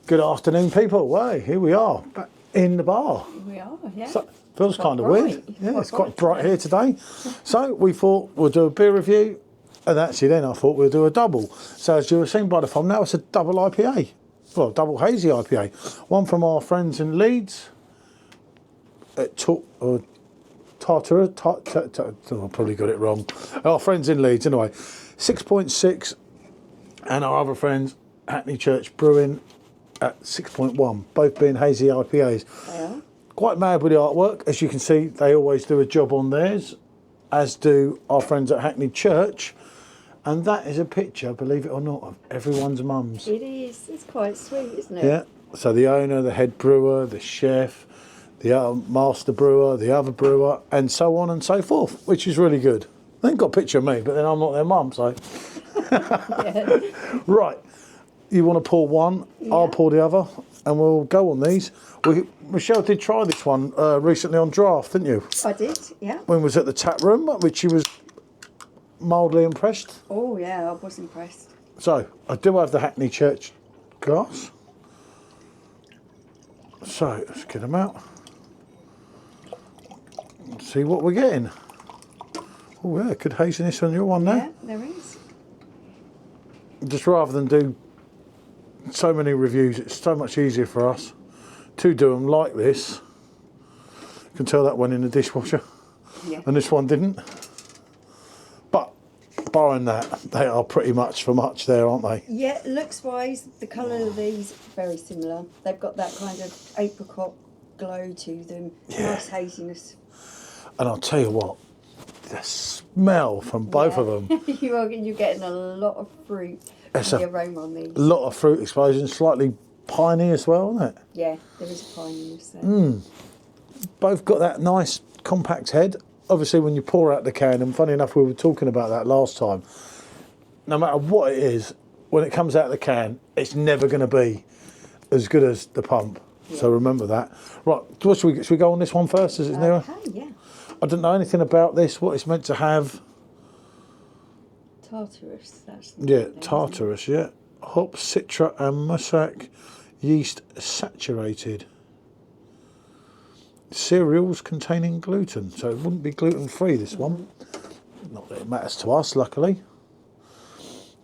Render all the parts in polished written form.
Good afternoon, people. Hey, here we are, back in the bar. Here we are, yeah. So, feels kind of bright. weird. Yeah, it's quite bright here today. So we thought we'll do a beer review, and actually then I thought we'll do a double. So as you were seeing by the thumbnail, it's a double IPA. Well, double hazy IPA. One from our friends in Leeds at Tartarus. I probably got it wrong. Our friends in Leeds, anyway. 6.6, and our other friends, Hackney Church Brewing, at 6.1, both being hazy IPAs. Yeah. Quite mad with the artwork. As you can see, they always do a job on theirs, as do our friends at Hackney Church. And that is a picture, believe it or not, of everyone's mums. It is. It's quite sweet, isn't it? Yeah. So the owner, the head brewer, the chef, the master brewer, the other brewer, and so on and so forth, which is really good. They ain't got a picture of me, but then I'm not their mum, so. Yeah. Right. You want to pour one, Yeah. I'll pour the other, and we'll go on these. Michelle did try this one recently on draft, didn't you? I did, yeah. When we was at the tap room, which she was mildly impressed. Oh, yeah, I was impressed. So, I do have the Hackney Church glass. So, let's get them out. See what we're getting. Oh yeah, good haziness on your one there. Yeah, there is. Just rather than do so many reviews, it's so much easier for us to do them like this. You can tell that went in the dishwasher, Yeah. and this one didn't. But barring that, they are pretty much for much there, aren't they? Yeah, looks-wise, the colour of these, very similar. They've got that kind of apricot glow to them. Yeah. Nice haziness. And I'll tell you what, the smell from both of them. You're getting a lot of fruit It's and the aroma on these. A lot of fruit explosion, slightly piney as well, isn't it? Yeah, there is a pininess there. Both got that nice compact head. Obviously, when you pour out the can, and funny enough, we were talking about that last time, no matter what it is, when it comes out of the can, it's never going to be as good as the pump. Yeah. So remember that. Right, should we go on this one first, as it's nearer? Okay, yeah. I don't know anything about this, what it's meant to have. Tartarus, that's the Yeah, name, Tartarus, yeah. Hop, citra and mosaic yeast saturated. Cereals containing gluten, so it wouldn't be gluten-free, this one. Not that it matters to us, luckily.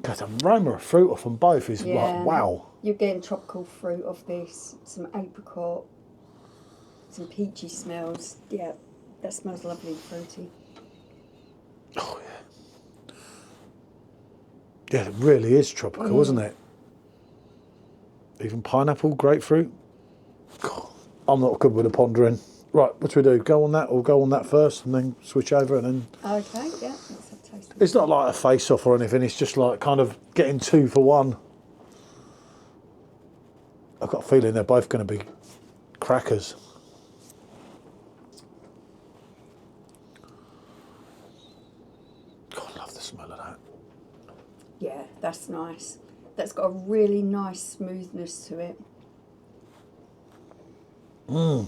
God, the aroma of fruit off them both is like, wow. You're getting tropical fruit off this, some apricot, some peachy smells. Yeah, that smells lovely and fruity. Oh, yeah. Yeah, it really is tropical, isn't it? Even pineapple, grapefruit. God, I'm not good with the pondering. Right, what do we do? Go on that or go on that first and then switch over and then... Okay, yeah, let's have a taste. It's not like a face-off or anything, it's just like kind of getting two for one. I've got a feeling they're both going to be crackers. God, I love the smell of that. Yeah, that's nice. That's got a really nice smoothness to it. And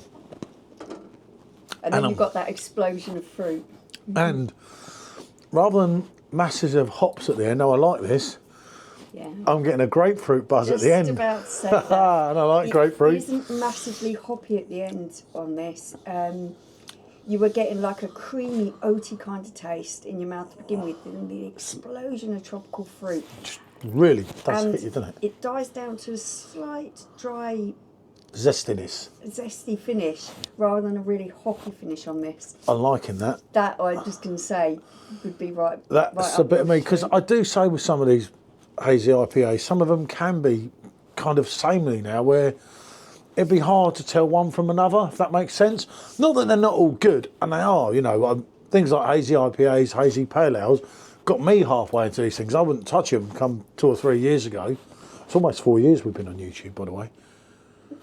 then you've got that explosion of fruit. And rather than masses of hops at the end, I like this. Yeah. I'm getting a grapefruit buzz at the end. Just about to say that. And I like grapefruit. It isn't massively hoppy at the end on this. You were getting like a creamy, oaty kind of taste in your mouth to begin with, and the explosion of tropical fruit. Really does hit you, doesn't it? It dies down to a slight dry, Zestiness. zesty finish rather than a really hoppy finish on this. I'm liking that. That I'm just going to say would be right. That's right a up bit of your me, because street. I do say with some of these hazy IPAs, some of them can be kind of samey now, where it'd be hard to tell one from another, if that makes sense. Not that they're not all good, and they are, you know, things like hazy IPAs, hazy pale ales, got me halfway into these things. I wouldn't touch them come 2 or 3 years ago. It's almost 4 years we've been on YouTube, by the way.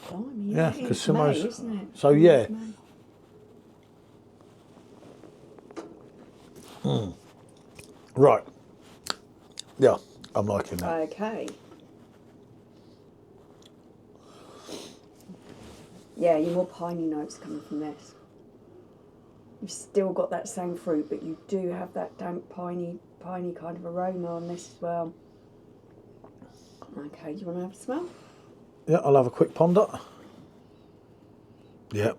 Blimey, Yeah, it's because May, Simo's... isn't it? So, yeah. It's May. Right. Yeah, I'm liking that. Okay. Yeah, your more piney notes coming from this. You've still got that same fruit, but you do have that damp, piney kind of aroma on this as well. Okay, do you want to have a smell? Yeah, I'll have a quick ponder. Yeah,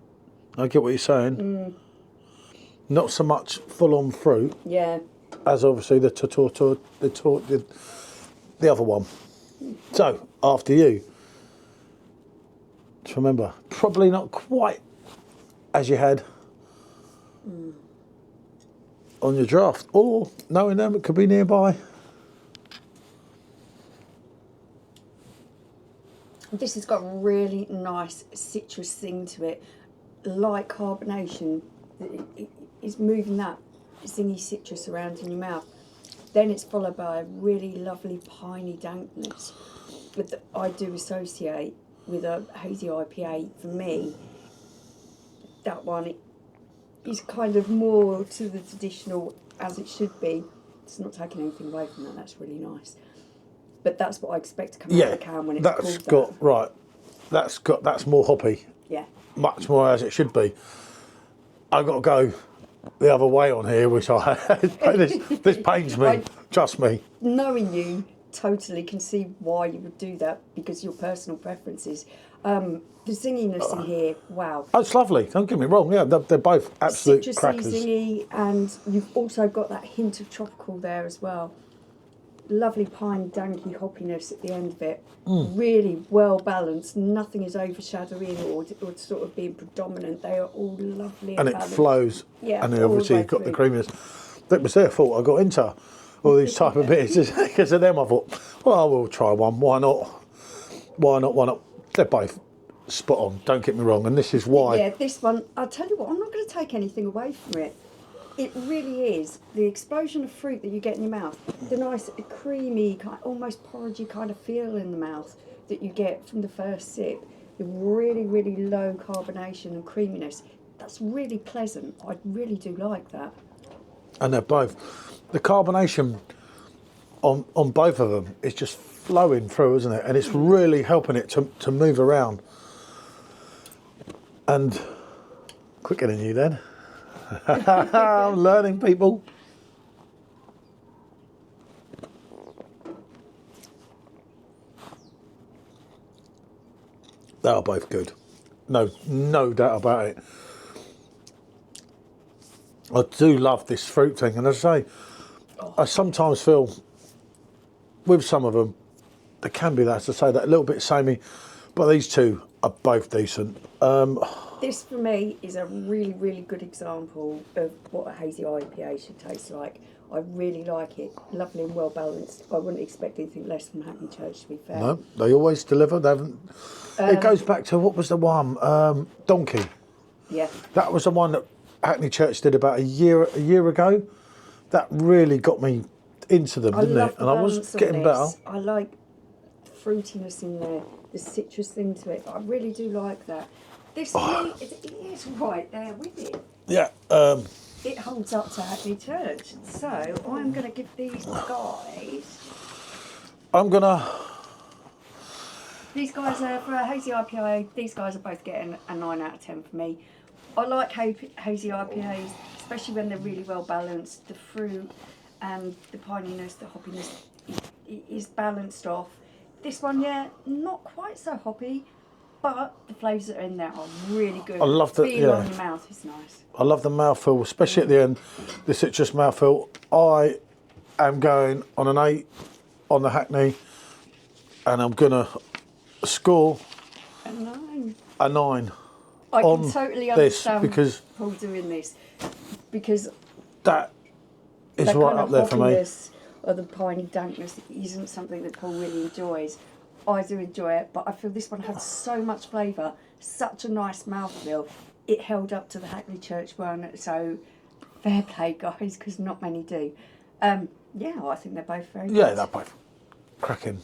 I get what you're saying. Not so much full-on fruit Yeah. as obviously the other one. So, after you. Just remember, probably not quite as you had on your draft, or knowing them, it could be nearby. This has got a really nice citrus thing to it, light carbonation. It's moving that zingy citrus around in your mouth. Then it's followed by a really lovely piney dankness that I do associate with a hazy IPA. For me, that one is kind of more to the traditional as it should be. It's not taking anything away from that. That's really nice. But that's what I expect to come out of the can when it's called that. Right. That's more hoppy. Yeah. Much more as it should be. I've got to go the other way on here, which this pains me. Trust me. Knowing you, totally can see why you would do that because your personal preferences. The zinginess in here, wow. Oh, it's lovely. Don't get me wrong. Yeah, they're both absolute Citrusy, crackers. zingy, and you've also got that hint of tropical there as well. Lovely pine, danky hoppiness at the end of it. Really well balanced. Nothing is overshadowing or sort of being predominant. They are all lovely and it balanced. flows. Yeah, and then all obviously the way you've got the through. creaminess. That was their fault. I got into all these type of bits because of them. I thought, well, we'll try one. Why not? Why not? They're both spot on. Don't get me wrong. And this is why. Yeah, this one. I'll tell you what. I'm not going to take anything away from it. It really is the explosion of fruit that you get in your mouth. The nice, creamy, almost porridgey kind of feel in the mouth that you get from the first sip. The really, really low carbonation and creaminess. That's really pleasant. I really do like that. And they're both. The carbonation on both of them is just flowing through, isn't it? And it's really helping it to move around. And quicker than you then. I'm learning, people. They are both good. No doubt about it. I do love this fruit thing, and as I say, I sometimes feel with some of them, there can be that, as I say, that a little bit samey, but these two are both decent. This for me is a really, really good example of what a hazy IPA should taste like. I really like it. Lovely and well balanced. I wouldn't expect anything less from Hackney Church, to be fair. No, they always deliver. They haven't. It goes back to what was the one? Donkey. Yeah. That was the one that Hackney Church did about a year ago. That really got me into them, didn't it? And I was getting better. I like the fruitiness in there, the citrus thing to it. I really do like that. This it is right there with it. Yeah. It holds up to Hackney Church. So I'm going to give these guys. These guys are for a hazy IPA. These guys are both getting a 9 out of 10 for me. I like hazy IPAs, especially when they're really well balanced. The fruit and the pininess, the hoppiness is balanced off. This one, yeah, not quite so hoppy, but the flavours that are in there are really good. I love the feel on your mouth is nice. I love the mouthfeel, especially at the end, the citrus mouthfeel. I am going on an 8 on the Hackney, and I'm gonna score A 9. a 9. I on can totally this understand because Paul doing this because that is that right kind up of there for me. hoppiness or the piney dankness isn't something that Paul really enjoys. I do enjoy it, but I feel this one had so much flavour, such a nice mouthfeel. It held up to the Hackney Church one, so fair play, guys, because not many do. Yeah, I think they're both very good. Yeah, they're both cracking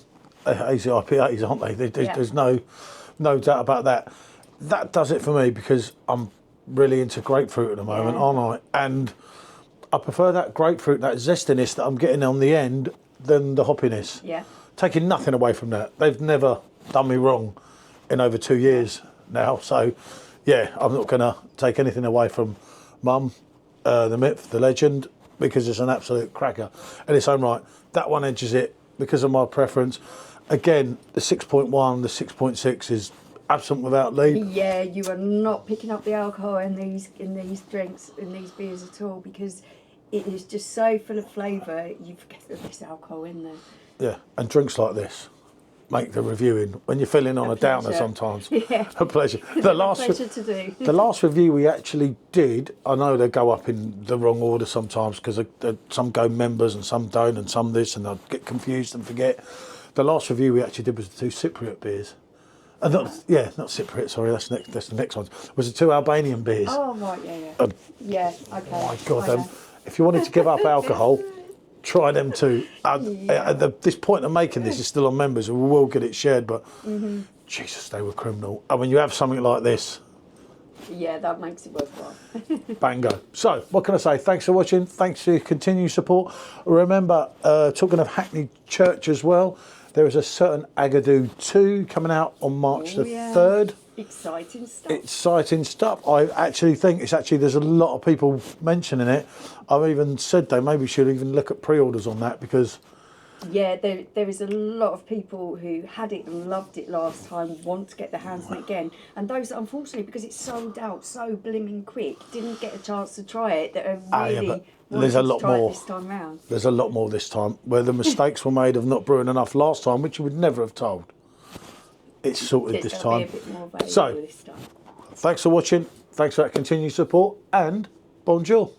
hazy IPAs, aren't they? There's no doubt about that. That does it for me because I'm really into grapefruit at the moment, aren't I? And I prefer that grapefruit, that zestiness that I'm getting on the end than the hoppiness. Yeah. Taking nothing away from that. They've never done me wrong in over 2 years now. So, yeah, I'm not going to take anything away from Mum, the myth, the legend, because it's an absolute cracker in its own right. That one edges it because of my preference. Again, the 6.1, the 6.6 is absent without lead. Yeah, you are not picking up the alcohol in these drinks, in these beers at all, because it is just so full of flavour. You forget that there's alcohol in there. Yeah, and drinks like this make the reviewing when you're feeling on a downer sometimes. Yeah, A pleasure. The last pleasure to do. the last review we actually did, I know they go up in the wrong order sometimes because some go members and some don't, and some this, and I get confused and forget. The last review we actually did was the 2 Cypriot beers. Not Cypriot. Sorry, that's the next one. Was the 2 Albanian beers. Oh right, yeah. Yeah, okay. Oh my God! If you wanted to give up alcohol, try them 2. At this point of making this is still on members, and we will get it shared. But Jesus, they were criminal. And when you have something like this, yeah, that makes it worthwhile. bango. So, what can I say? Thanks for watching. Thanks for your continued support. Remember, talking of Hackney Church as well, there is a certain Agadoo 2 coming out on March the 3rd. Exciting stuff. Exciting stuff. I actually think there's a lot of people mentioning it. I've even said they maybe should even look at pre-orders on that, because yeah, there is a lot of people who had it and loved it last time, want to get their hands on it again, and those that unfortunately, because it's sold out so blimmin' quick, didn't get a chance to try it, that are really there's a lot more this time round. There's a lot more this time, where the mistakes were made of not brewing enough last time, which you would never have told. It's sorted this time. Be a bit more valuable So, this time. thanks for watching. Thanks for that continued support, and bonjour.